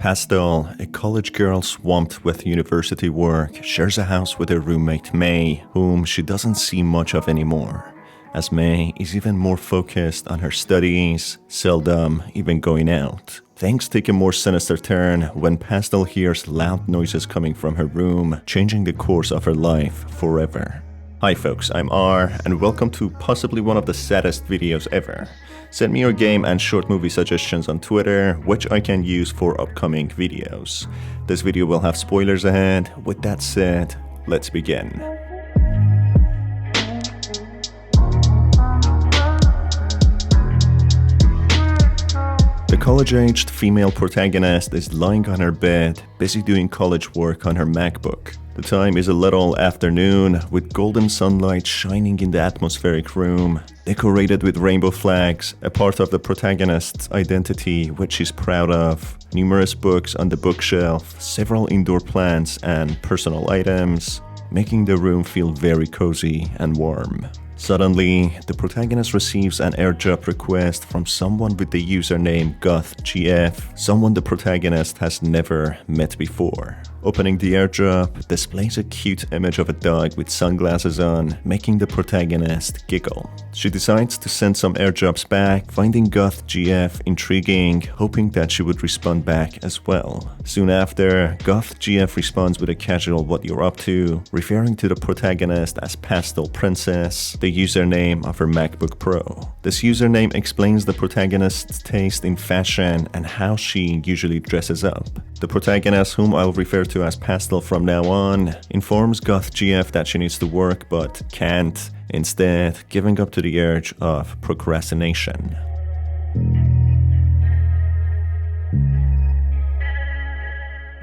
Pastel, a college girl swamped with university work, shares a house with her roommate May, whom she doesn't see much of anymore, as May is even more focused on her studies, seldom even going out. Things take a more sinister turn when Pastel hears loud noises coming from her room, changing the course of her life forever. Hi folks, I'm R, and welcome to possibly one of the saddest videos ever. Send me your game and short movie suggestions on Twitter, which I can use for upcoming videos. This video will have spoilers ahead. With that said, let's begin. The college-aged female protagonist is lying on her bed, busy doing college work on her MacBook. The time is a little afternoon, with golden sunlight shining in the atmospheric room, decorated with rainbow flags, a part of the protagonist's identity which she's proud of, numerous books on the bookshelf, several indoor plants and personal items, making the room feel very cozy and warm. Suddenly, the protagonist receives an airdrop request from someone with the username GothGF, someone the protagonist has never met before. Opening the airdrop displays a cute image of a dog with sunglasses on, making the protagonist giggle. She decides to send some airdrops back, finding GothGF intriguing, hoping that she would respond back as well. Soon after, GothGF responds with a casual "what you're up to," referring to the protagonist as Pastel Princess, the username of her MacBook Pro. This username explains the protagonist's taste in fashion and how she usually dresses up. The protagonist, whom I'll refer to as Pastel from now on, informs GothGF that she needs to work but can't, instead giving up to the urge of procrastination.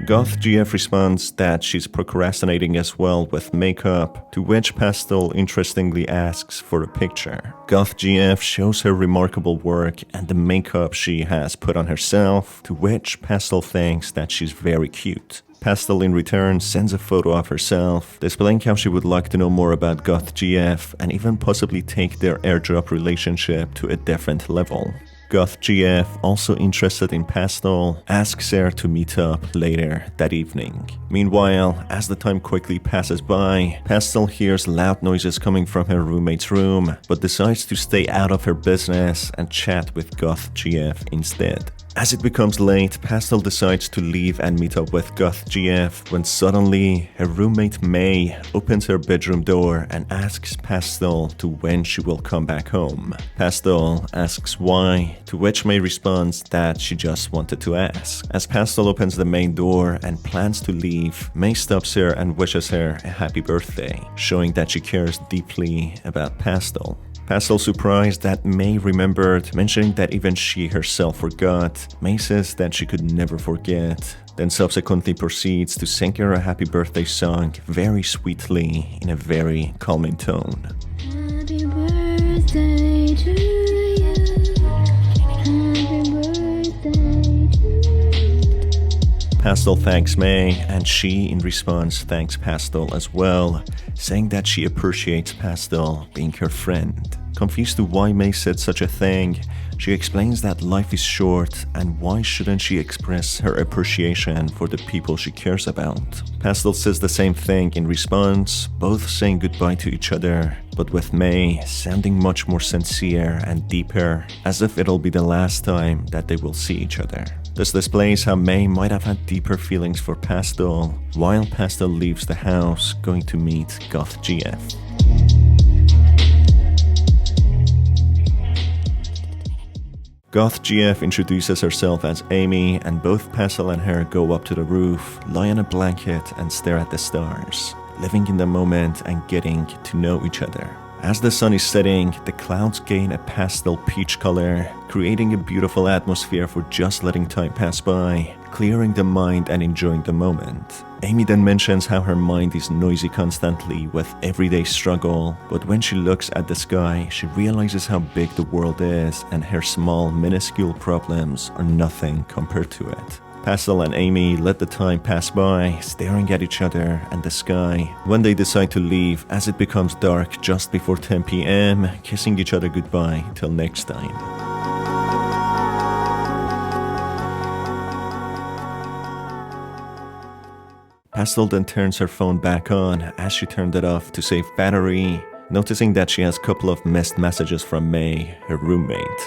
GothGF responds that she's procrastinating as well with makeup, to which Pastel interestingly asks for a picture. GothGF shows her remarkable work and the makeup she has put on herself, to which Pastel thinks that she's very cute. Pastel in return sends a photo of herself, displaying how she would like to know more about GothGF and even possibly take their airdrop relationship to a different level. GothGF, also interested in Pastel, asks her to meet up later that evening. Meanwhile, as the time quickly passes by, Pastel hears loud noises coming from her roommate's room, but decides to stay out of her business and chat with GothGF instead. As it becomes late, Pastel decides to leave and meet up with GothGF when suddenly her roommate May opens her bedroom door and asks Pastel to when she will come back home. Pastel asks why, to which May responds that she just wanted to ask. As Pastel opens the main door and plans to leave, May stops her and wishes her a happy birthday, showing that she cares deeply about Pastel. Pastel, surprised that May remembered, mentioning that even she herself forgot. May says that she could never forget, then subsequently proceeds to sing her a happy birthday song very sweetly in a very calming tone. Happy birthday to you. Happy birthday to you. Pastel thanks May, and she in response thanks Pastel as well, saying that she appreciates Pastel being her friend. Confused to why May said such a thing, she explains that life is short and why shouldn't she express her appreciation for the people she cares about. Pastel says the same thing in response, both saying goodbye to each other, but with May sounding much more sincere and deeper, as if it'll be the last time that they will see each other. This displays how May might have had deeper feelings for Pastel, while Pastel leaves the house going to meet GothGF. GothGF introduces herself as Amy, and both Pastel and her go up to the roof, lie on a blanket and stare at the stars, living in the moment and getting to know each other. As the sun is setting, the clouds gain a pastel peach color, creating a beautiful atmosphere for just letting time pass by, clearing the mind and enjoying the moment. Amy then mentions how her mind is noisy constantly with everyday struggle, but when she looks at the sky, she realizes how big the world is and her small, minuscule problems are nothing compared to it. Pastel and Amy let the time pass by, staring at each other and the sky, when they decide to leave as it becomes dark just before 10 p.m, kissing each other goodbye till next time. Pastel then turns her phone back on as she turned it off to save battery, noticing that she has a couple of missed messages from May, her roommate.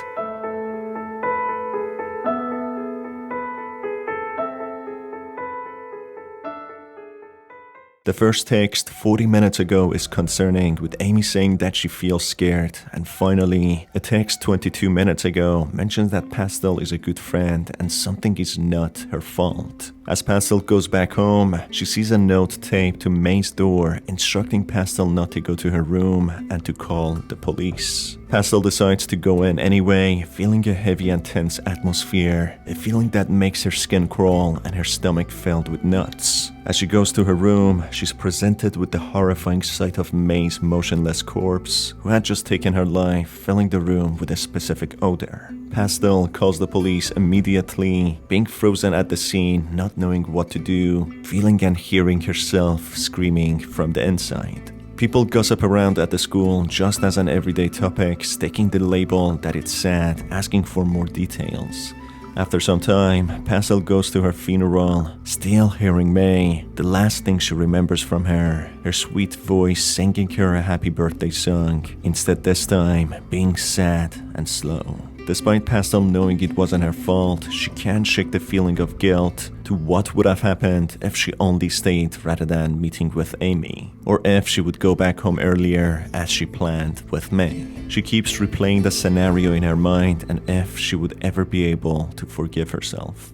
The first text 40 minutes ago is concerning, with Amy saying that she feels scared, and finally, a text 22 minutes ago mentions that Pastel is a good friend and something is not her fault. As Pastel goes back home, she sees a note taped to May's door instructing Pastel not to go to her room and to call the police. Pastel decides to go in anyway, feeling a heavy and tense atmosphere, a feeling that makes her skin crawl and her stomach filled with knots. As she goes to her room, she's presented with the horrifying sight of May's motionless corpse, who had just taken her life, filling the room with a specific odor. Pastel calls the police immediately, being frozen at the scene, not knowing what to do, feeling and hearing herself screaming from the inside. People gossip around at the school just as an everyday topic, sticking the label that it's sad, asking for more details. After some time, Pastel goes to her funeral, still hearing May. The last thing she remembers from her sweet voice singing her a happy birthday song, instead this time being sad and slow. Despite Pastel knowing it wasn't her fault, she can't shake the feeling of guilt to what would have happened if she only stayed rather than meeting with Amy, or if she would go back home earlier as she planned with May. She keeps replaying the scenario in her mind and if she would ever be able to forgive herself.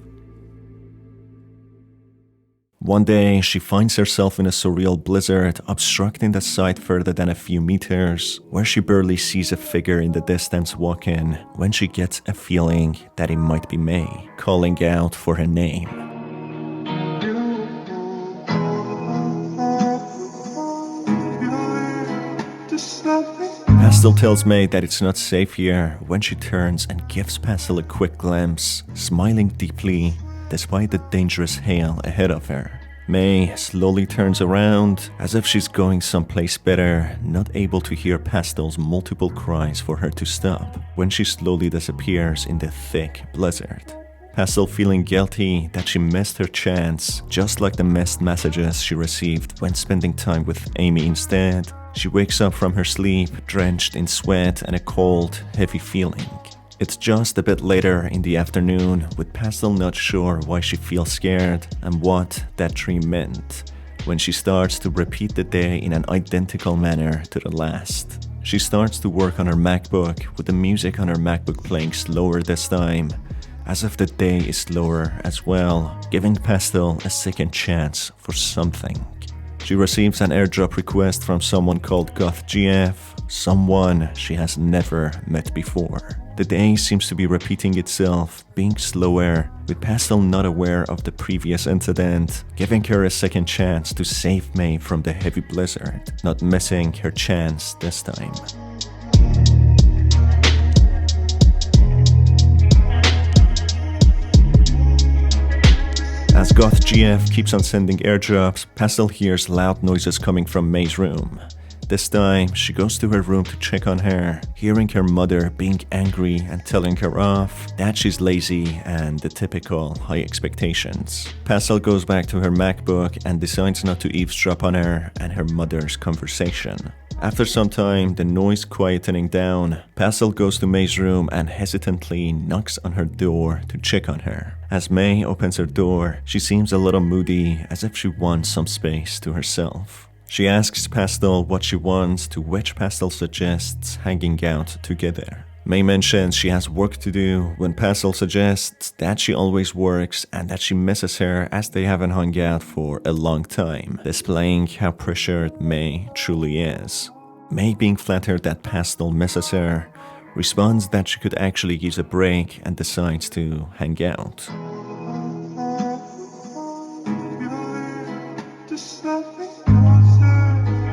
One day, she finds herself in a surreal blizzard, obstructing the sight further than a few meters, where she barely sees a figure in the distance walking, when she gets a feeling that it might be May, calling out for her name. Pastel tells May that it's not safe here when she turns and gives Pastel a quick glimpse, smiling deeply despite the dangerous hail ahead of her. May slowly turns around as if she's going someplace better, not able to hear Pastel's multiple cries for her to stop when she slowly disappears in the thick blizzard. Pastel feeling guilty that she missed her chance, just like the missed messages she received when spending time with Amy instead. She wakes up from her sleep, drenched in sweat and a cold, heavy feeling. It's just a bit later in the afternoon, with Pastel not sure why she feels scared and what that dream meant, when she starts to repeat the day in an identical manner to the last. She starts to work on her MacBook, with the music on her MacBook playing slower this time, as if the day is slower as well, giving Pastel a second chance for something. She receives an airdrop request from someone called GothGF, someone she has never met before. The day seems to be repeating itself, being slower, with Pastel not aware of the previous incident, giving her a second chance to save May from the heavy blizzard, not missing her chance this time. As GothGF keeps on sending airdrops, Pastel hears loud noises coming from May's room. This time, she goes to her room to check on her, hearing her mother being angry and telling her off, that she's lazy and the typical high expectations. Pastel goes back to her MacBook and decides not to eavesdrop on her and her mother's conversation. After some time, the noise quietening down, Pastel goes to May's room and hesitantly knocks on her door to check on her. As May opens her door, she seems a little moody, as if she wants some space to herself. She asks Pastel what she wants, to which Pastel suggests hanging out together. May mentions she has work to do, when Pastel suggests that she always works and that she misses her as they haven't hung out for a long time, displaying how pressured May truly is. May, being flattered that Pastel misses her, responds that she could actually use a break and decides to hang out.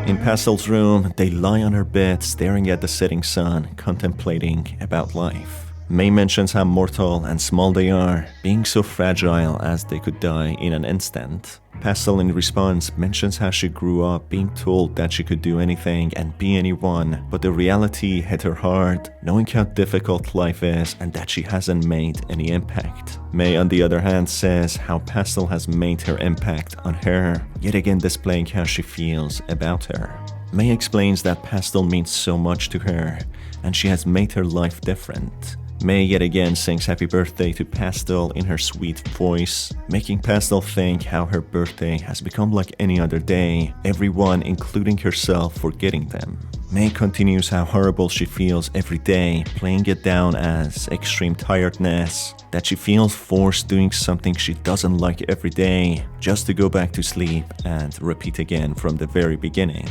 In Pastel's room, they lie on her bed staring at the setting sun, contemplating about life. May mentions how mortal and small they are, being so fragile as they could die in an instant. Pastel in response mentions how she grew up being told that she could do anything and be anyone, but the reality hit her hard, knowing how difficult life is and that she hasn't made any impact. May, on the other hand, says how Pastel has made her impact on her, yet again displaying how she feels about her. May explains that Pastel means so much to her, and she has made her life different. May yet again sings happy birthday to Pastel in her sweet voice, making Pastel think how her birthday has become like any other day, everyone including herself forgetting them. May continues how horrible she feels every day, playing it down as extreme tiredness, that she feels forced doing something she doesn't like every day, just to go back to sleep and repeat again from the very beginning.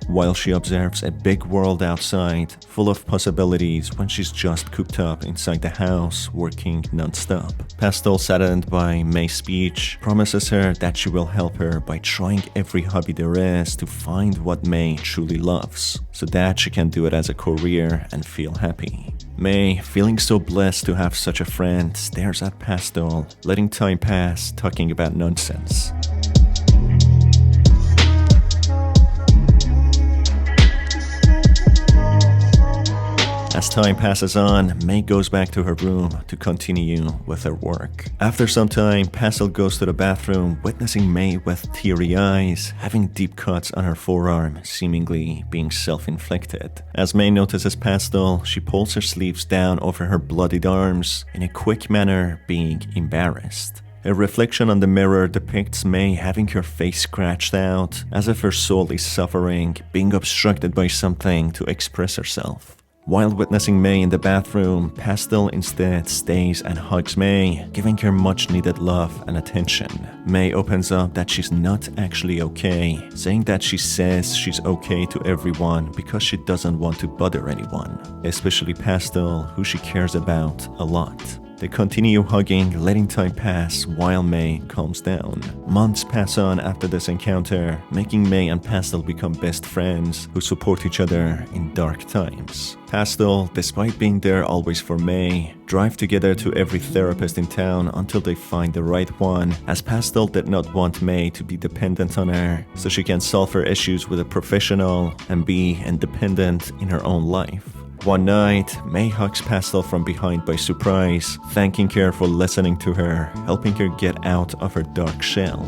While she observes a big world outside, full of possibilities when she's just cooped up inside the house, working non-stop. Pastel, saddened by May's speech, promises her that she will help her by trying every hobby there is to find what May truly loves, so that she can do it as a career and feel happy. May, feeling so blessed to have such a friend, stares at Pastel, letting time pass, talking about nonsense. As time passes on, May goes back to her room to continue with her work. After some time, Pastel goes to the bathroom, witnessing May with teary eyes, having deep cuts on her forearm, seemingly being self-inflicted. As May notices Pastel, she pulls her sleeves down over her bloodied arms, in a quick manner being embarrassed. A reflection on the mirror depicts May having her face scratched out, as if her soul is suffering, being obstructed by something to express herself. While witnessing May in the bathroom, Pastel instead stays and hugs May, giving her much needed love and attention. May opens up that she's not actually okay, saying that she says she's okay to everyone because she doesn't want to bother anyone, especially Pastel, who she cares about a lot. They continue hugging, letting time pass while May calms down. Months pass on after this encounter, making May and Pastel become best friends who support each other in dark times. Pastel, despite being there always for May, drive together to every therapist in town until they find the right one, as Pastel did not want May to be dependent on her, so she can solve her issues with a professional and be independent in her own life. One night, May hugs Pastel from behind by surprise, thanking her for listening to her, helping her get out of her dark shell.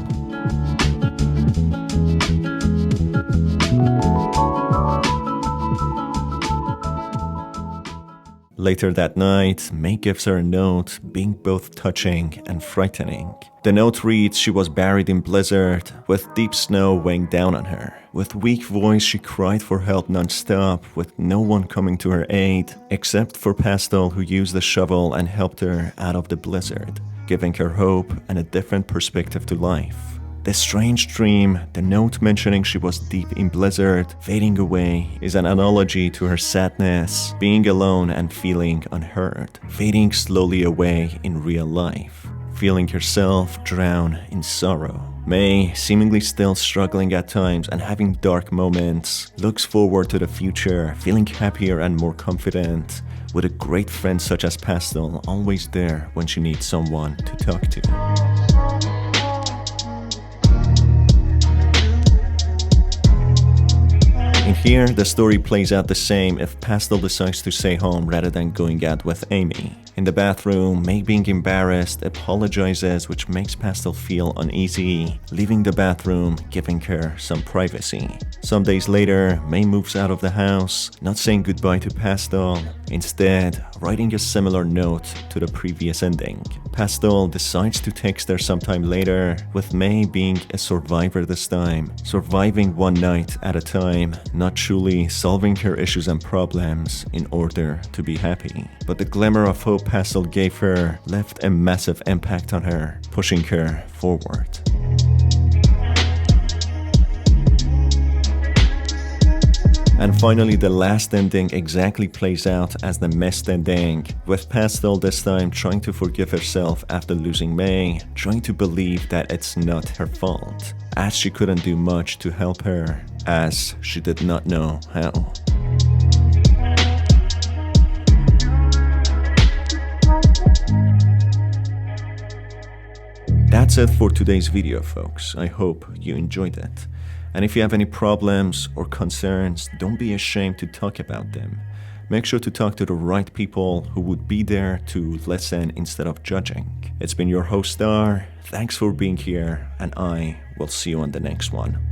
Later that night, May gives her a note, being both touching and frightening. The note reads she was buried in blizzard, with deep snow weighing down on her. With weak voice, she cried for help non-stop, with no one coming to her aid, except for Pastel, who used the shovel and helped her out of the blizzard, giving her hope and a different perspective to life. The strange dream, the note mentioning she was deep in blizzard, fading away, is an analogy to her sadness, being alone and feeling unheard, fading slowly away in real life, feeling herself drown in sorrow. May, seemingly still struggling at times and having dark moments, looks forward to the future, feeling happier and more confident, with a great friend such as Pastel always there when she needs someone to talk to. In here, the story plays out the same if Pastel decides to stay home rather than going out with Amy. In the bathroom, May, being embarrassed, apologizes, which makes Pastel feel uneasy, leaving the bathroom, giving her some privacy. Some days later, May moves out of the house, not saying goodbye to Pastel, instead writing a similar note to the previous ending. Pastel decides to text her sometime later, with May being a survivor this time, surviving one night at a time, not truly solving her issues and problems in order to be happy. But the glimmer of hope Pastel gave her left a massive impact on her, pushing her forward. And finally, the last ending exactly plays out as the missed ending, with Pastel this time trying to forgive herself after losing May, trying to believe that it's not her fault, as she couldn't do much to help her, as she did not know how. That's it for today's video, folks. I hope you enjoyed it. And if you have any problems or concerns, don't be ashamed to talk about them. Make sure to talk to the right people who would be there to listen instead of judging. It's been your host Star. Thanks for being here, and I will see you on the next one.